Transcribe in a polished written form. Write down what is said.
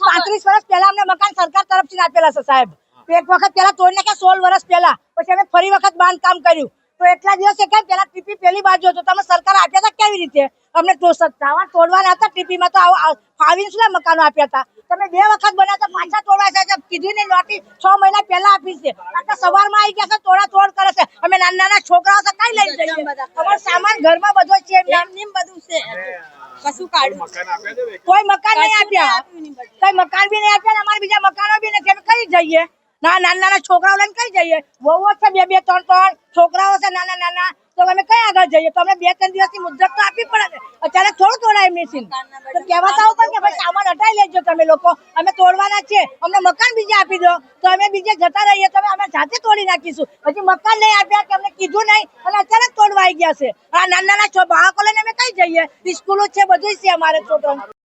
35 વર્ષ પહેલા અમને મકાન સરકાર તરફથી આપેલા છે સાહેબ. એક વખત પહેલા તોડી નાખ્યા 16 વર્ષ પહેલા, પછી અમે ફરી વખત બાંધકામ કર્યું. તો એટલા દિવસે કેમ પેલા ટીપી પેલી બાજુ હતો, તમે સરકાર આપ્યા હતા કેવી રીતે અમને તોડવાના હતા? ટીપીમાં તો ફાવીને શું મકાનો આપ્યા હતા? તમે 2 વખત બનાવતા પાછા તોડવા છે. કીધું ને નોટિસ 6 મહિના પહેલા આપી છે. આટલા સવારમાં આવી ગયા છે, તોડ કરે છે. અમે નાના છોકરાઓ છે, કઈ લઈ જઈએ? અમારો સામાન ઘરમાં બધો છે, એમ બધું છે. કશું કાઢ્યું કોઈ મકાન નહીં આપ્યા, કઈ મકાન બી નહીં આપ્યા. અમારે બીજા મકાનો બી નથી. અમે કઈ જઈએ? નાના છોકરાઓ લઈને કઈ જઈએ? વહુઓ છે 2-2 3-3 છોકરાઓ છે નાના, તો અમે કઈ આગળ જઈએ? તો અમે 2-3 દિવસની મુદત તો આપવી પડે ને. અત્યારે થોડું તોડાય મેશિન તો કહેવાતા આવું પણ કે ભાઈ સામાન હટાવી લેજો તમે લોકો, અમે તોડવાના છે. અમને મકાન બીજે આપી દો તો અમે બીજે જતા રહીએ. તો અમે જાતે તોડી નાખીશું. પછી મકાન નહીં આપ્યા કે અમને કીધું નહીં અને અત્યારે તોડવા આવી ગયા છે. નાના બાળકો લઈને અમે કઈ જઈએ? સ્કૂલો છે, બધું છે અમારે છોકરાઓ.